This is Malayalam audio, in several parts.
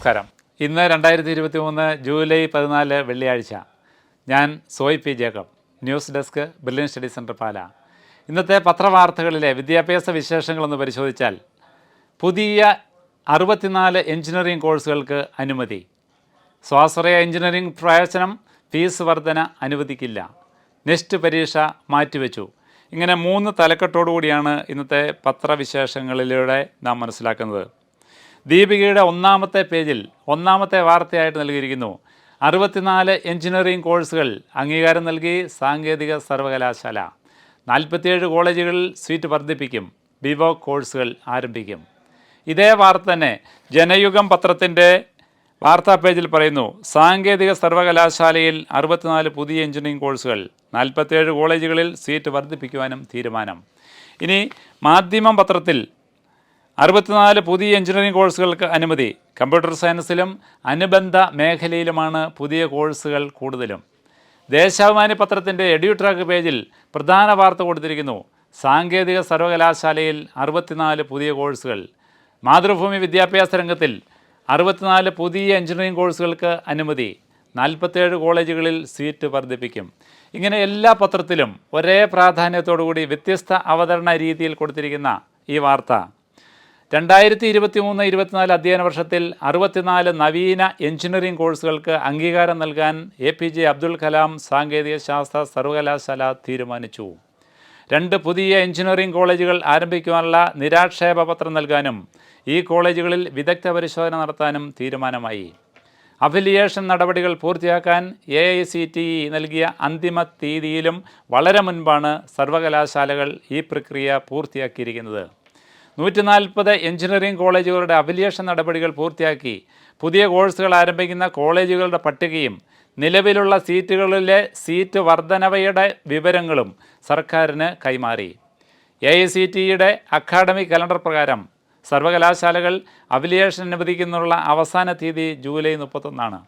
നമസ്കാരം. ഇന്ന് 2023 ജൂലൈ 14 വെള്ളിയാഴ്ച. ഞാൻ Soy P Jacob, news desk, Brilliant study centre Pala. ഇന്നത്തെ പത്രവാർത്തകളിലെ വിദ്യാഭ്യാസ വിശേഷങ്ങളൊന്ന് പരിശോധിച്ചാൽ, പുതിയ 64 എഞ്ചിനീയറിംഗ് കോഴ്സുകൾക്ക് അനുമതി. സ്വാശ്രയ എഞ്ചിനീയറിംഗ് പ്രവേശനം ഫീസ് വർധന അനുവദിക്കില്ല. നെക്സ്റ്റ് പരീക്ഷ മാറ്റിവെച്ചു. ഇങ്ങനെ 3 തലക്കെട്ടോടുകൂടിയാണ് ഇന്നത്തെ പത്രവിശേഷങ്ങളിലൂടെ നാം മനസ്സിലാക്കുന്നത്. ദീപികയുടെ ഒന്നാമത്തെ പേജിൽ ഒന്നാമത്തെ വാർത്തയായിട്ട് നൽകിയിരിക്കുന്നു. 64 എഞ്ചിനീയറിംഗ് കോഴ്സുകൾ അംഗീകാരം നൽകി സാങ്കേതിക സർവകലാശാല. 47 കോളേജുകളിൽ സീറ്റ് വർദ്ധിപ്പിക്കും. ബിവോക് കോഴ്സുകൾ ആരംഭിക്കും. ഇതേ വാർത്ത തന്നെ ജനയുഗം പത്രത്തിൻ്റെ വാർത്താ പേജിൽ പറയുന്നു. സാങ്കേതിക സർവകലാശാലയിൽ 64 പുതിയ എഞ്ചിനീയറിംഗ് കോഴ്സുകൾ, 47 കോളേജുകളിൽ സീറ്റ് വർദ്ധിപ്പിക്കുവാനും തീരുമാനം. ഇനി മാധ്യമം പത്രത്തിൽ 64 പുതിയ എഞ്ചിനീയറിംഗ് കോഴ്സുകൾക്ക് അനുമതി. കമ്പ്യൂട്ടർ സയൻസിലും അനുബന്ധ മേഖലയിലുമാണ് പുതിയ കോഴ്സുകൾ കൂടുതലും. ദേശാഭിമാനി പത്രത്തിൻ്റെ എഡ്യൂട്രാക്ക് പേജിൽ പ്രധാന വാർത്ത കൊടുത്തിരിക്കുന്നു. സാങ്കേതിക സർവകലാശാലയിൽ 64 പുതിയ കോഴ്സുകൾ. മാതൃഭൂമി വിദ്യാഭ്യാസ രംഗത്തിൽ 64 പുതിയ എഞ്ചിനീയറിംഗ് കോഴ്സുകൾക്ക് അനുമതി. 47 കോളേജുകളിൽ സീറ്റ് വർദ്ധിപ്പിക്കും. ഇങ്ങനെ എല്ലാ പത്രത്തിലും ഒരേ പ്രാധാന്യത്തോടുകൂടി വ്യത്യസ്ത അവതരണ രീതിയിൽ കൊടുത്തിരിക്കുന്ന ഈ വാർത്ത 2023-24 അധ്യയന വർഷത്തിൽ 64 നവീന എഞ്ചിനീയറിംഗ് കോഴ്സുകൾക്ക് അംഗീകാരം നൽകാൻ APJ അബ്ദുൽ കലാം സാങ്കേതിക ശാസ്ത്ര സർവകലാശാല തീരുമാനിച്ചു. 2 പുതിയ എഞ്ചിനീയറിംഗ് കോളേജുകൾ ആരംഭിക്കുവാനുള്ള നിരാക്ഷേപ പത്രം നൽകാനും ഈ കോളേജുകളിൽ വിദഗ്ധ പരിശോധന നടത്താനും തീരുമാനമായി. അഫിലിയേഷൻ നടപടികൾ പൂർത്തിയാക്കാൻ AICTE നൽകിയ അന്തിമ തീയതിയിലും വളരെ മുൻപാണ് സർവകലാശാലകൾ ഈ പ്രക്രിയ പൂർത്തിയാക്കിയിരിക്കുന്നത്. 140 എഞ്ചിനീയറിംഗ് കോളേജുകളുടെ അഫിലിയേഷൻ നടപടികൾ പൂർത്തിയാക്കി. പുതിയ കോഴ്സുകൾ ആരംഭിക്കുന്ന കോളേജുകളുടെ പട്ടികയും നിലവിലുള്ള സീറ്റുകളിലെ സീറ്റ് വർധനവയുടെ വിവരങ്ങളും സർക്കാരിന് കൈമാറി. AICTEയുടെ അക്കാഡമിക് കലണ്ടർ പ്രകാരം സർവകലാശാലകൾ അഫിലിയേഷൻ അനുവദിക്കുന്നതിനുള്ള അവസാന തീയതി ജൂലൈ 31.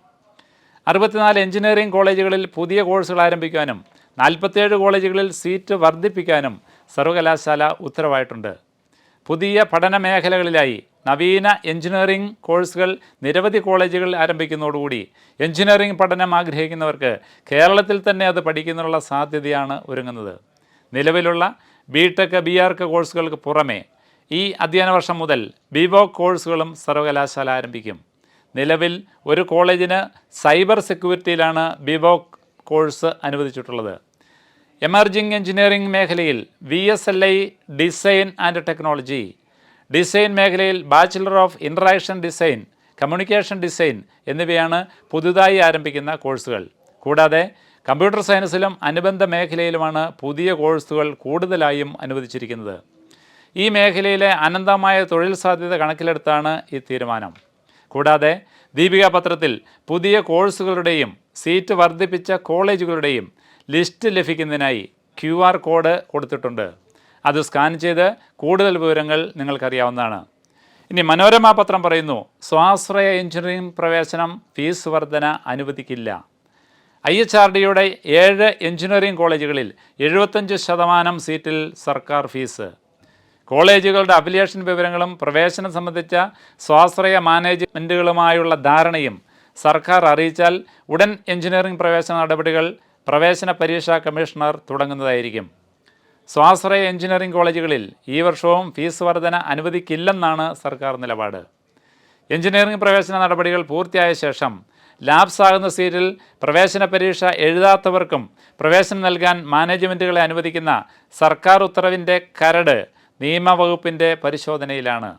64 എഞ്ചിനീയറിംഗ് കോളേജുകളിൽ പുതിയ കോഴ്സുകൾ ആരംഭിക്കാനും 47 കോളേജുകളിൽ സീറ്റ് വർദ്ധിപ്പിക്കാനും സർവകലാശാല ഉത്തരവായിട്ടുണ്ട്. പുതിയ പഠന മേഖലകളിലായി നവീന എഞ്ചിനീയറിംഗ് കോഴ്സുകൾ നിരവധി കോളേജുകൾ ആരംഭിക്കുന്നതോടുകൂടി എഞ്ചിനീയറിംഗ് പഠനം ആഗ്രഹിക്കുന്നവർക്ക് കേരളത്തിൽ തന്നെ അത് പഠിക്കുന്നതിനുള്ള സാധ്യതയാണ് ഒരുങ്ങുന്നത്. നിലവിലുള്ള BTech, BArch കോഴ്സുകൾക്ക് പുറമെ ഈ അധ്യയന വർഷം മുതൽ ബിവോക് കോഴ്സുകളും സർവകലാശാല ആരംഭിക്കും. നിലവിൽ ഒരു കോളേജിന് സൈബർ സെക്യൂരിറ്റിയിലാണ് ബിവോക് കോഴ്സ് അനുവദിച്ചിട്ടുള്ളത്. എമർജിംഗ് എഞ്ചിനീയറിംഗ് മേഖലയിൽ VSLI design and technology, design മേഖലയിൽ bachelor of interaction design, communication design എന്നിവയാണ് പുതുതായി ആരംഭിക്കുന്ന കോഴ്സുകൾ. കൂടാതെ കമ്പ്യൂട്ടർ സയൻസിലും അനുബന്ധ മേഖലയിലുമാണ് പുതിയ കോഴ്സുകൾ കൂടുതലായും അനുവദിച്ചിരിക്കുന്നത്. ഈ മേഖലയിലെ അനന്തമായ തൊഴിൽ സാധ്യത കണക്കിലെടുത്താണ് ഈ തീരുമാനം. കൂടാതെ ദീപിക പത്രത്തിൽ പുതിയ കോഴ്സുകളുടെയും സീറ്റ് വർദ്ധിപ്പിച്ച കോളേജുകളുടെയും ലിസ്റ്റ് ലഭിക്കുന്നതിനായി QR കോഡ് കൊടുത്തിട്ടുണ്ട്. അത് സ്കാൻ ചെയ്ത് കൂടുതൽ വിവരങ്ങൾ നിങ്ങൾക്കറിയാവുന്നതാണ്. ഇനി മനോരമ പത്രം പറയുന്നു, സ്വാശ്രയ എഞ്ചിനീയറിംഗ് പ്രവേശനം ഫീസ് വർധന അനുവദിക്കില്ല. IHRDയുടെ 7 എഞ്ചിനീയറിംഗ് കോളേജുകളിൽ 75% സീറ്റിൽ സർക്കാർ ഫീസ്. കോളേജുകളുടെ അഫിലിയേഷൻ വിവരങ്ങളും പ്രവേശനം സംബന്ധിച്ച സ്വാശ്രയ മാനേജ്മെൻറ്റുകളുമായുള്ള ധാരണയും സർക്കാർ അറിയിച്ചാൽ ഉടൻ എഞ്ചിനീയറിംഗ് പ്രവേശന നടപടികൾ പ്രവേശന പരീക്ഷാ കമ്മീഷണർ തുടങ്ങുന്നതായിരിക്കും. സ്വാശ്രയ എഞ്ചിനീയറിംഗ് കോളേജുകളിൽ ഈ വർഷവും ഫീസ് വർധന അനുവദിക്കില്ലെന്നാണ് സർക്കാർ നിലപാട്. എഞ്ചിനീയറിംഗ് പ്രവേശന നടപടികൾ പൂർത്തിയായ ശേഷം ലാപ്സാകുന്ന സീറ്റിൽ പ്രവേശന പരീക്ഷ എഴുതാത്തവർക്കും പ്രവേശനം നൽകാൻ മാനേജ്മെൻറ്റുകളെ അനുവദിക്കുന്ന സർക്കാർ ഉത്തരവിൻ്റെ കരട് നിയമവകുപ്പിൻ്റെ പരിശോധനയിലാണ്.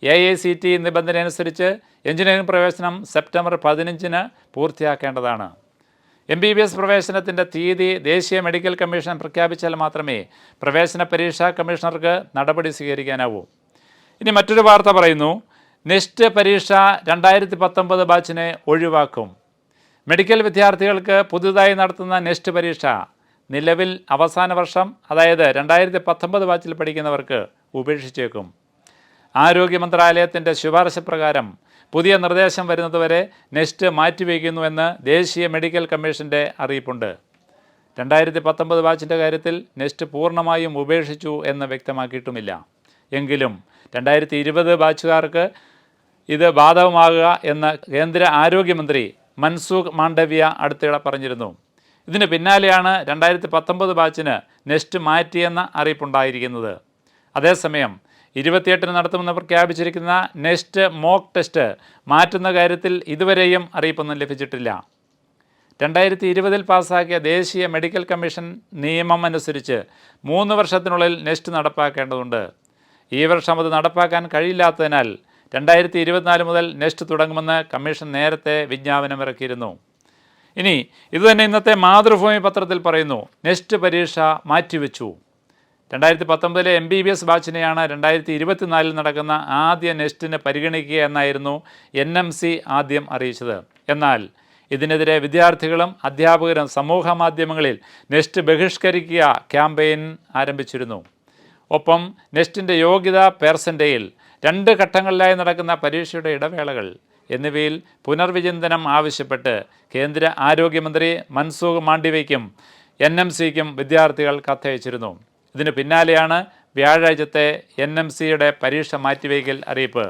AICTE നിബന്ധന അനുസരിച്ച് എഞ്ചിനീയറിംഗ് പ്രവേശനം സെപ്റ്റംബർ 15 പൂർത്തിയാക്കേണ്ടതാണ്. MBBS പ്രവേശനത്തിൻ്റെ തീയതി ദേശീയ മെഡിക്കൽ കമ്മീഷൻ പ്രഖ്യാപിച്ചാൽ മാത്രമേ പ്രവേശന പരീക്ഷാ കമ്മീഷണർക്ക് നടപടി സ്വീകരിക്കാനാവൂ. ഇനി മറ്റൊരു വാർത്ത പറയുന്നു, നെക്സ്റ്റ് പരീക്ഷ 2019 ബാച്ചിനെ ഒഴിവാക്കും. മെഡിക്കൽ വിദ്യാർത്ഥികൾക്ക് പുതുതായി നടത്തുന്ന നെക്സ്റ്റ് പരീക്ഷ നിലവിൽ അവസാന വർഷം, അതായത് 2019 ബാച്ചിൽ പഠിക്കുന്നവർക്ക് ഉപേക്ഷിച്ചേക്കും. ആരോഗ്യ മന്ത്രാലയത്തിൻ്റെ ശുപാർശ പ്രകാരം പുതിയ നിർദ്ദേശം വരുന്നതുവരെ നെക്സ്റ്റ് മാറ്റിവെക്കുന്നുവെന്ന് ദേശീയ മെഡിക്കൽ കമ്മീഷൻ്റെ അറിയിപ്പുണ്ട്. 2019 ബാച്ചിൻ്റെ കാര്യത്തിൽ നെക്സ്റ്റ് പൂർണ്ണമായും ഉപേക്ഷിച്ചു എന്ന് വ്യക്തമാക്കിയിട്ടുമില്ല. എങ്കിലും 2020 ബാച്ചുകാർക്ക് ഇത് ബാധകമാകുക എന്ന് കേന്ദ്ര ആരോഗ്യമന്ത്രി മൻസുഖ് മാണ്ഡവ്യ അടുത്തിടെ പറഞ്ഞിരുന്നു. ഇതിന് പിന്നാലെയാണ് 2019 ബാച്ചിന് നെക്സ്റ്റ് മാറ്റിയെന്ന അറിയിപ്പുണ്ടായിരിക്കുന്നത്. അതേസമയം 28-ന് നടത്തുമെന്ന് പ്രഖ്യാപിച്ചിരിക്കുന്ന നെക്സ്റ്റ് മോക്ക് ടെസ്റ്റ് മാറ്റുന്ന കാര്യത്തിൽ ഇതുവരെയും അറിയിപ്പൊന്നും ലഭിച്ചിട്ടില്ല. 2020 പാസ്സാക്കിയ ദേശീയ മെഡിക്കൽ കമ്മീഷൻ നിയമം അനുസരിച്ച് 3 വർഷത്തിനുള്ളിൽ നെക്സ്റ്റ് നടപ്പാക്കേണ്ടതുണ്ട്. ഈ വർഷം അത് നടപ്പാക്കാൻ കഴിയില്ലാത്തതിനാൽ 2024 മുതൽ നെക്സ്റ്റ് തുടങ്ങുമെന്ന് കമ്മീഷൻ നേരത്തെ വിജ്ഞാപനമിറക്കിയിരുന്നു. ഇനി ഇതുതന്നെ ഇന്നത്തെ മാതൃഭൂമി പത്രത്തിൽ പറയുന്നു, നെക്സ്റ്റ് പരീക്ഷ മാറ്റിവെച്ചു. 2019 MBBS ബാച്ചിനെയാണ് 2024 നടക്കുന്ന ആദ്യ നെക്സ്റ്റിന് പരിഗണിക്കുക എന്നായിരുന്നു NMC ആദ്യം അറിയിച്ചത്. എന്നാൽ ഇതിനെതിരെ വിദ്യാർത്ഥികളും അധ്യാപകരും സമൂഹ മാധ്യമങ്ങളിൽ നെക്സ്റ്റ് ബഹിഷ്കരിക്കുക ക്യാമ്പയിൻ ആരംഭിച്ചിരുന്നു. ഒപ്പം നെക്സ്റ്റിൻ്റെ യോഗ്യത പെർസെൻറ്റേജിൽ 2 ഘട്ടങ്ങളിലായി നടക്കുന്ന പരീക്ഷയുടെ ഇടവേളകൾ എന്നിവയിൽ പുനർവിചിന്തനം ആവശ്യപ്പെട്ട് കേന്ദ്ര ആരോഗ്യമന്ത്രി മൻസുഖ് മാണ്ഡവ്യയ്ക്കും NMCക്കും വിദ്യാർത്ഥികൾ കത്തയച്ചിരുന്നു. ഇതിന് പിന്നാലെയാണ് വ്യാഴാഴ്ചത്തെ NMCയുടെ പരീക്ഷ മാറ്റിവയ്ക്കൽ അറിയിപ്പ്.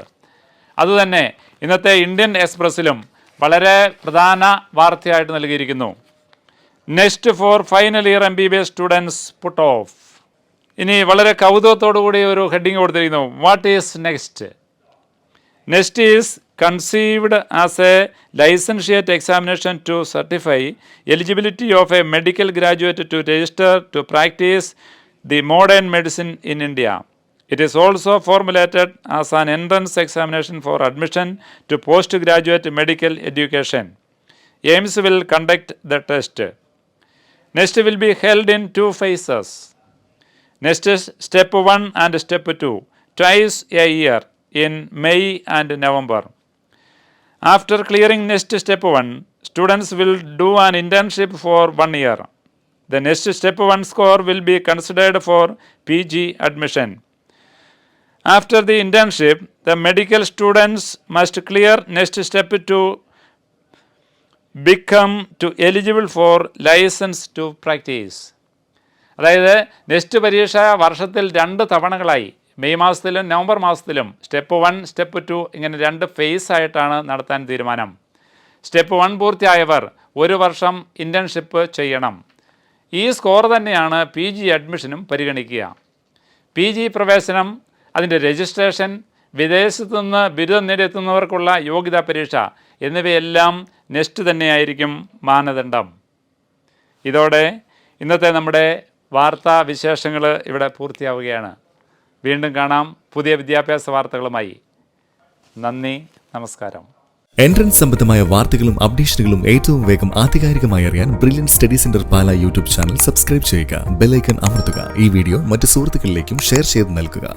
അതുതന്നെ ഇന്നത്തെ ഇന്ത്യൻ എക്സ്പ്രസ്സിലും വളരെ പ്രധാന വാർത്തയായിട്ട് നൽകിയിരിക്കുന്നു. Next for final year MBBS students put off. ഇനി വളരെ കൗതുകത്തോടു കൂടി ഒരു ഹെഡിങ് കൊടുത്തിരിക്കുന്നു, what is next? Next is conceived as a licentiate examination to certify eligibility of a medical graduate to register to practice the modern medicine in India. It is also formulated as an entrance examination for admission to postgraduate medical education. AIIMS will conduct the test. Next will be held in 2 phases. Next is step 1 and step 2, twice a year in May and November. After clearing next step 1, students will do an internship for 1 year. The next step 1 score will be considered for PG admission. After the internship, the medical students must clear next step to become eligible for license to practice. അതായത് നെക്സ്റ്റ് പരീക്ഷ വർഷത്തിൽ 2 തവണകളായി മെയ് മാസത്തിലും നവംബർ മാസത്തിലും സ്റ്റെപ്പ് 1 സ്റ്റെപ്പ് 2 ഇങ്ങനെ 2 ഫേസ് ആയിട്ടാണ് നടത്താൻ തീരുമാനം. സ്റ്റെപ്പ് 1 പൂർത്തിയായവർ 1 വർഷം ഇൻറ്റേൺഷിപ്പ് ചെയ്യണം. ഈ സ്കോർ തന്നെയാണ് PG അഡ്മിഷനും പരിഗണിക്കുക. PG പ്രവേശനം, അതിൻ്റെ രജിസ്ട്രേഷൻ, വിദേശത്തു നിന്ന് ബിരുദം നേടിയെത്തുന്നവർക്കുള്ള യോഗ്യതാ പരീക്ഷ എന്നിവയെല്ലാം നെക്സ്റ്റ് തന്നെയായിരിക്കും മാനദണ്ഡം. ഇതോടെ ഇന്നത്തെ നമ്മുടെ വാർത്താ വിശേഷങ്ങൾ ഇവിടെ പൂർത്തിയാവുകയാണ്. വീണ്ടും കാണാം പുതിയ വിദ്യാഭ്യാസ വാർത്തകളുമായി. നന്ദി, നമസ്കാരം. എൻട്രൻസ് സംബന്ധമായ വാർത്തകളും അപ്ഡേഷനുകളും ഏറ്റവും വേഗം ആധികാരികമായി അറിയാൻ ബ്രില്യൻറ്റ് സ്റ്റഡി സെന്റർ പാല യൂട്യൂബ് ചാനൽ സബ്സ്ക്രൈബ് ചെയ്യുക, ബെൽ ഐക്കൺ അമർത്തുക. ഈ വീഡിയോ മറ്റ് സുഹൃത്തുക്കളിലേക്കും ഷെയർ ചെയ്ത് നൽകുക.